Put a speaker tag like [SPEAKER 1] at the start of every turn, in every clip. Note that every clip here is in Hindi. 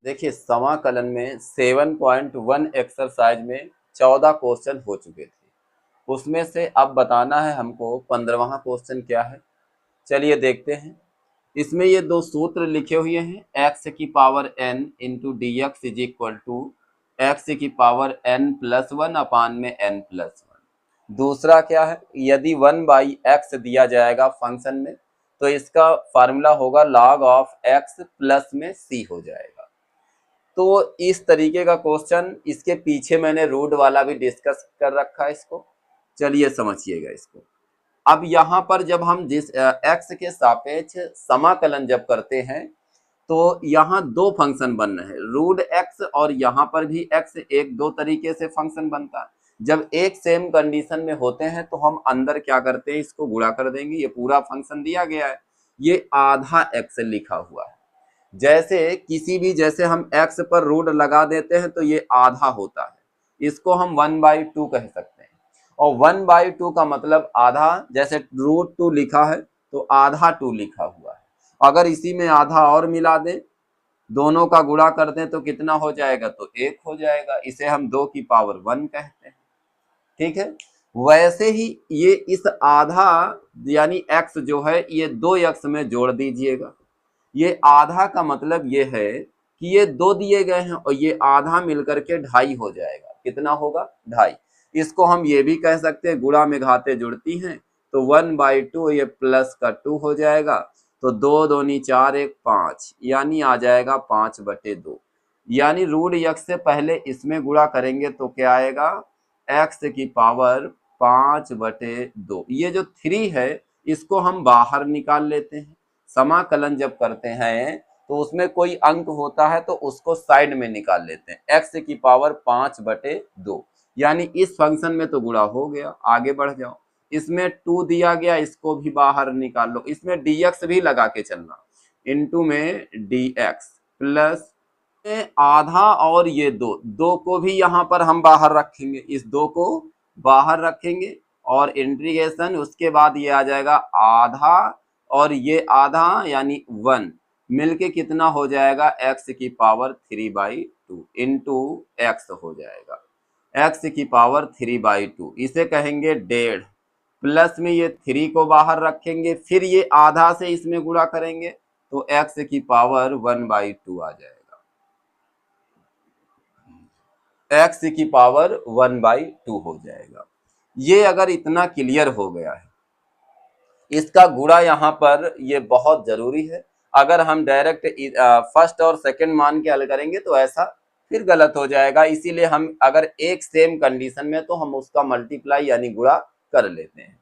[SPEAKER 1] देखिए समाकलन में 7.1 एक्सरसाइज में 14 क्वेश्चन हो चुके थे। उसमें से अब बताना है हमको 15वां क्वेश्चन क्या है। चलिए देखते हैं। इसमें ये दो सूत्र लिखे हुए हैं, एक्स की power n into d x is equal to x की power n plus one upon में n प्लस वन। दूसरा क्या है, यदि 1/x दिया जाएगा फंक्शन में तो इसका फार्मूला होगा log ऑफ x प्लस में c हो जाएगा। तो इस तरीके का क्वेश्चन, इसके पीछे मैंने रूट वाला भी डिस्कस कर रखा है इसको। चलिए समझिएगा इसको। अब यहाँ पर जब हम जिस x के सापेक्ष समाकलन जब करते हैं तो यहाँ दो फंक्शन बन रहे हैं, रूट x और यहाँ पर भी x, एक दो तरीके से फंक्शन बनता है। जब एक सेम कंडीशन में होते हैं तो हम अंदर क्या करते हैं, इसको गुणा कर देंगे। ये पूरा फंक्शन दिया गया है, ये आधा x लिखा हुआ है। जैसे किसी भी, जैसे हम x पर रूट लगा देते हैं तो ये आधा होता है, इसको हम 1/2 कह सकते हैं। और 1/2 का मतलब आधा, जैसे √2 लिखा है तो आधा 2 लिखा हुआ है। अगर इसी में आधा और मिला दें, दोनों का गुणा कर दें तो कितना हो जाएगा, तो 1 हो जाएगा। इसे हम 2 की पावर 1 कहते हैं। ठीक है। वैसे ही ये इस आधा यानी x जो है ये 2x में जोड़ दीजिएगा। ये आधा का मतलब ये है कि ये 2 दिए गए हैं और ये आधा मिलकर के 2.5 हो जाएगा। कितना होगा, 2.5। इसको हम ये भी कह सकते हैं, गुणा में घातें जुड़ती हैं तो 1/2 ये प्लस का 2 हो जाएगा। तो 2 दूनी 4 1 5 यानी आ जाएगा 5/2। यानी √x से पहले इसमें गुणा करेंगे तो क्या आएगा, x की पावर 5/2। ये जो 3 है इसको हम बाहर निकाल लेते हैं। समाकलन जब करते हैं तो उसमें कोई अंक होता है तो उसको साइड में निकाल लेते हैं। x की पावर 5/2 यानी इस फंक्शन में तो गुणा हो गया। आगे बढ़ जाओ, इसमें 2 दिया गया, इसको भी बाहर निकाल लो। इसमें dx भी लगा के चलना, इनटू में dx प्लस आधा और ये 2 को भी यहाँ पर हम बाहर रखेंगे, इस 2 को बाहर रखेंगे और इंटीग्रेशन, उसके बाद ये आ जाएगा आधा और ये आधा यानी 1 मिलके कितना हो जाएगा, x की पावर 3/2 इंटू एक्स हो जाएगा, x की पावर 3/2। इसे कहेंगे 1.5। प्लस में ये 3 को बाहर रखेंगे, फिर ये आधा से इसमें गुणा करेंगे तो x की पावर 1/2 आ जाएगा। x की पावर 1/2 हो जाएगा। ये अगर इतना क्लियर हो गया है, इसका गुणा यहाँ पर ये बहुत जरूरी है। अगर हम डायरेक्ट फर्स्ट और सेकंड मान के हल करेंगे तो ऐसा फिर गलत हो जाएगा। इसीलिए हम अगर एक सेम कंडीशन में तो हम उसका मल्टीप्लाई यानी गुणा कर लेते हैं।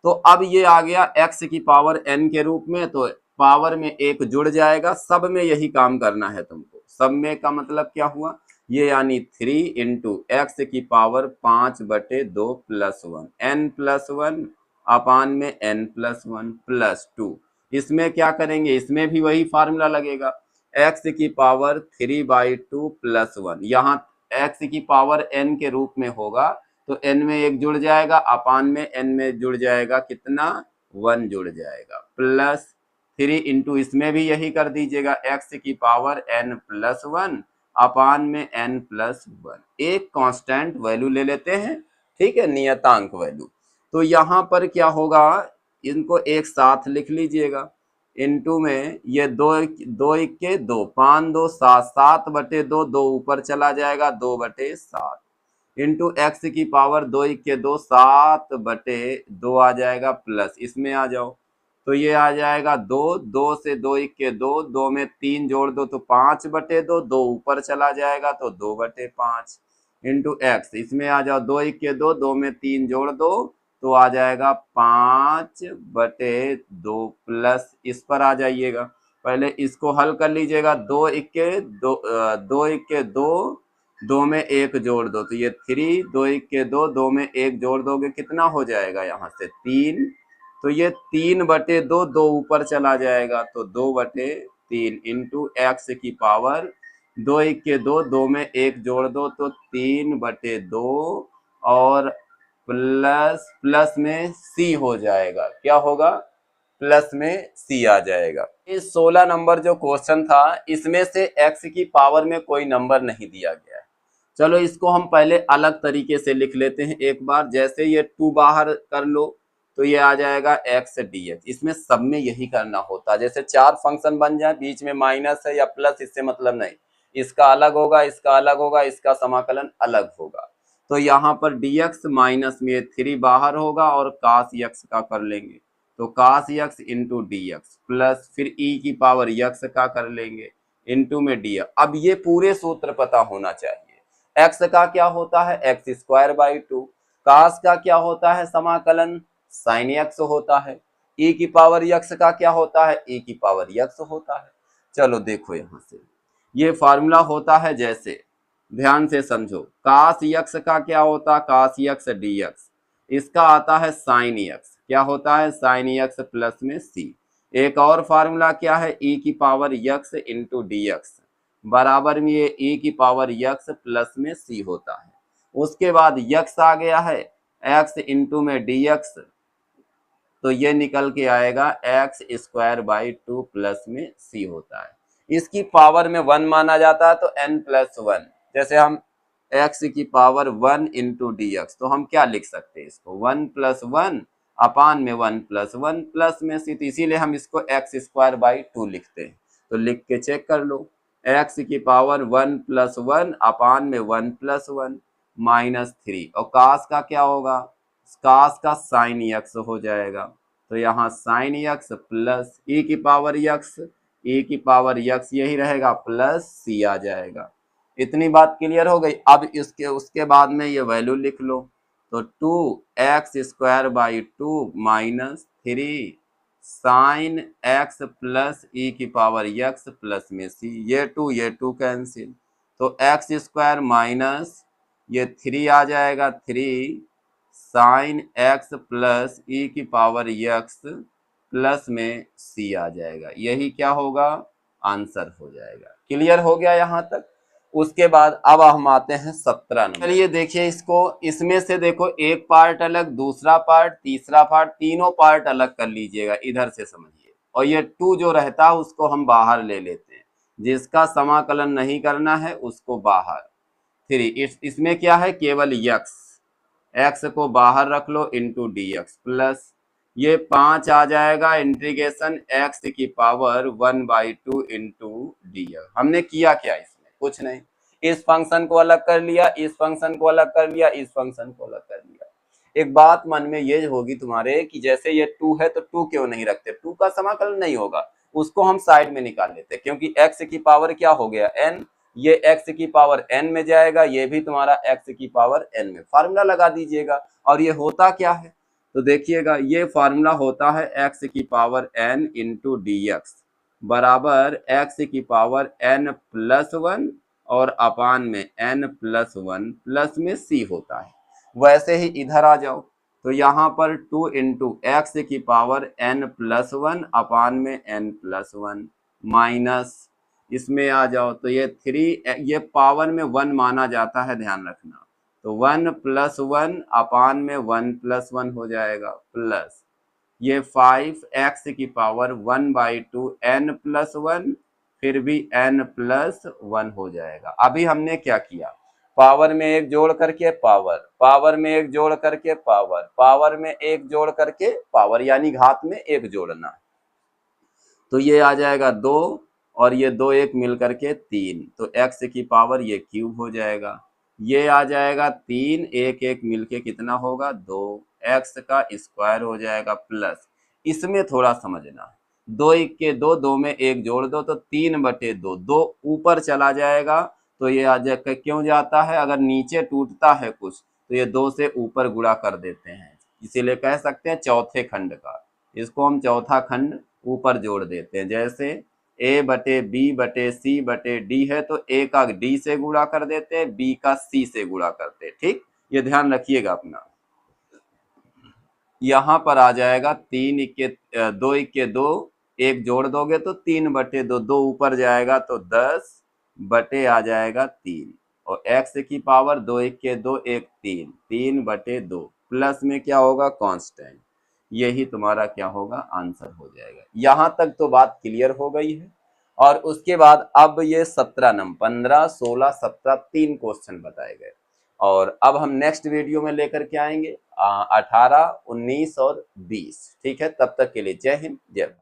[SPEAKER 1] तो अब ये आ गया x की पावर n के रूप में, तो पावर में 1 जुड़ जाएगा। सब में यही काम करना है तुमको। सब में का मतलब क्या हुआ, ये यानी 3 इंटू एक्स की पावर 5/2 प्लस 1 n प्लस 1 अपान में n प्लस 1 प्लस 2। इसमें क्या करेंगे, इसमें भी वही फार्मूला लगेगा, x की पावर 3/2 प्लस 1। यहाँ x की पावर n के रूप में होगा तो n में 1 जुड़ जाएगा, अपान में n में जुड़ जाएगा कितना, 1 जुड़ जाएगा, प्लस 3 इंटू इसमें भी यही कर दीजिएगा, x की पावर n प्लस 1 अपान में n प्लस 1। एक कांस्टेंट वैल्यू ले लेते हैं, ठीक है, नियतांक वैल्यू। तो यहाँ पर क्या होगा, इनको एक साथ लिख लीजिएगा, इनटू में ये 2 2 इक्के 2 5 2 7 7/2, 2 ऊपर चला जाएगा 2/7 इंटू एक्स की पावर 2 इक्के 2 7/2 आ जाएगा, प्लस इसमें आ जाओ तो ये आ जाएगा 2 2 से 2 इक्के 2 2 में 3 जोड़ दो तो 5/2, 2 ऊपर चला जाएगा तो 2/5 इंटू एक्स। इसमें आ जाओ 2 इक्के 2 2 में 3 जोड़ दो तो आ जाएगा 5/2 प्लस इस पर आ जाइएगा। पहले इसको हल कर लीजिएगा, 2 इक्के 2 2 इक्के 2 2 में 1 जोड़ दो तो ये 3 2 इक्के 2 2 में 1 जोड़ दोगे कितना हो जाएगा, यहाँ से 3। तो ये 3/2 2 ऊपर चला जाएगा तो 2/3 इंटू एक्स की पावर 2 इक्के 2 2 में 1 जोड़ दो तो 3/2 और प्लस प्लस में c हो जाएगा, क्या होगा प्लस में सी आ जाएगा। इस 16 नंबर जो क्वेश्चन था इसमें से x की पावर में कोई नंबर नहीं दिया गया है। चलो इसको हम पहले अलग तरीके से लिख लेते हैं एक बार। जैसे ये 2 बाहर कर लो तो ये आ जाएगा x dx। इसमें सब में यही करना होता है। जैसे 4 फंक्शन बन जाए, बीच में माइनस है या प्लस, इससे मतलब नहीं, इसका अलग होगा, इसका अलग होगा, इसका समाकलन अलग होगा। तो यहाँ पर dx माइनस में 3 बाहर होगा और cos x का कर लेंगे तो cos x into d x plus फिर e की पावर x का कर लेंगे इंटू में dx। अब ये पूरे सूत्र पता होना चाहिए। x का क्या होता है एक्स स्क्वायर बाई 2, cos का क्या होता है समाकलन sin x होता है, e की पावर x का क्या होता है e की पावर x होता है। चलो देखो यहाँ से ये फार्मूला होता है, जैसे ध्यान से समझो, cos x का क्या होता है cos x dx, इसका आता है sin x, क्या होता है sin x प्लस में c। एक और फार्मूला क्या है e की power x into d x बराबर में ये e की पावर x प्लस में c होता है। उसके बाद x आ गया है x इंटू में dx, तो ये निकल के आएगा एक्स स्क्वायर बाई 2 प्लस में c होता है। इसकी पावर में 1 माना जाता है तो n प्लस 1, जैसे हम x की पावर 1 इंटू डी एक्स, तो हम क्या लिख सकते हैं इसको 1 प्लस 1 अपान में 1 प्लस 1 प्लस में c, तो इसीलिए हम इसको एक्स स्क्वायर बाई 2 लिखते हैं। तो लिख के चेक कर लो, x की पावर 1 प्लस 1 अपान में 1 प्लस 1 माइनस 3, और cos का क्या होगा cos का sin x हो जाएगा। तो यहाँ sin x प्लस e की पावर x यही रहेगा प्लस c आ जाएगा। इतनी बात क्लियर हो गई। अब इसके उसके बाद में ये वैल्यू लिख लो, तो 2x square by 2 minus 3 sine x plus e की पावर x प्लस में c, ये 2 कैंसिल, तो x स्क्वायर माइनस ये 3 आ जाएगा 3 साइन x प्लस e की पावर x प्लस में c आ जाएगा। यही क्या होगा आंसर हो जाएगा। क्लियर हो गया यहाँ तक। उसके बाद अब हम आते हैं 17 नंबर। चलिए देखिए इसको, इसमें से देखो एक पार्ट अलग, दूसरा पार्ट, तीसरा पार्ट, तीनों पार्ट अलग कर लीजिएगा, इधर से समझिए। और ये 2 जो रहता है उसको हम बाहर ले लेते हैं, जिसका समाकलन नहीं करना है उसको बाहर। 3 इसमें क्या है केवल x को बाहर रख लो इंटू डी एक्स प्लस ये 5 आ जाएगा इंटीग्रेशन x की पावर 1/2 इंटू डी एक्स। हमने किया क्या इसमें कुछ नहीं, इस फंक्शन को अलग कर लिया, इस फंक्शन को अलग कर लिया, इस फंक्शन को अलग कर लिया। एक बात मन में ये होगी तुम्हारे कि जैसे ये 2 है तो 2 क्यों नहीं रखते, 2 का समाकलन नहीं होगा, उसको हम साइड में निकाल लेते क्योंकि x की पावर क्या हो गया n, ये x की पावर n में जाएगा, ये भी तुम्हारा x की पावर n में, फार्मूला लगा दीजिएगा। और ये होता क्या है तो देखिएगा, ये फार्मूला होता है x की power n into d x बराबर x की पावर n प्लस 1 और अपान में n प्लस 1 प्लस में c होता है। वैसे ही इधर आ जाओ, तो यहाँ पर 2 इंटू एक्स की पावर n प्लस 1 अपान में n प्लस 1 माइनस इसमें आ जाओ, तो ये 3 ये पावर में 1 माना जाता है, ध्यान रखना। तो 1 प्लस 1 अपान में 1 प्लस 1 हो जाएगा प्लस ये 5x की पावर 1/2 n प्लस 1 फिर भी n प्लस 1 हो जाएगा। अभी हमने क्या किया, पावर में एक जोड़ करके पावर, पावर में एक जोड़ करके पावर, पावर में एक जोड़ करके पावर, यानी घात में एक जोड़ना। तो ये आ जाएगा 2 और ये 2 एक मिल करके 3, तो x की पावर ये क्यूब हो जाएगा। ये आ जाएगा 3 एक एक मिलके कितना होगा 2, x का स्क्वायर हो जाएगा प्लस, इसमें थोड़ा समझना, 2 1 के 2, 2 में एक जोड़ दो तो 3/2, 2 ऊपर चला जाएगा तो ये आ जाएगा, क्यों जाता है अगर नीचे टूटता है कुछ तो ये 2 से ऊपर गुणा कर देते हैं, इसीलिए कह सकते हैं चौथे खंड का, इसको हम चौथा खंड ऊपर जोड़ देते हैं। जैसे a/b/c/d है तो a का d से गुणा कर देते हैं, b का c से गुणा करते हैं। ठीक, ये ध्यान रखिएगा अपना। यहाँ पर आ जाएगा 3 इक्के 2 इक्के 2, एक जोड़ दोगे तो 3/2, 2 ऊपर जाएगा तो 10 बटे आ जाएगा 3 और x की पावर 2 इक्के 2 1 3, 3/2 प्लस में क्या होगा कांस्टेंट, यही तुम्हारा क्या होगा, आंसर हो जाएगा। यहां तक तो बात क्लियर हो गई है। और उसके बाद अब ये 17 नंबर 15, 16, 17 तीन क्वेश्चन बताए गए। और अब हम नेक्स्ट वीडियो में लेकर के आएंगे 18, 19 और 20। ठीक है, तब तक के लिए जय हिंद जय भारत।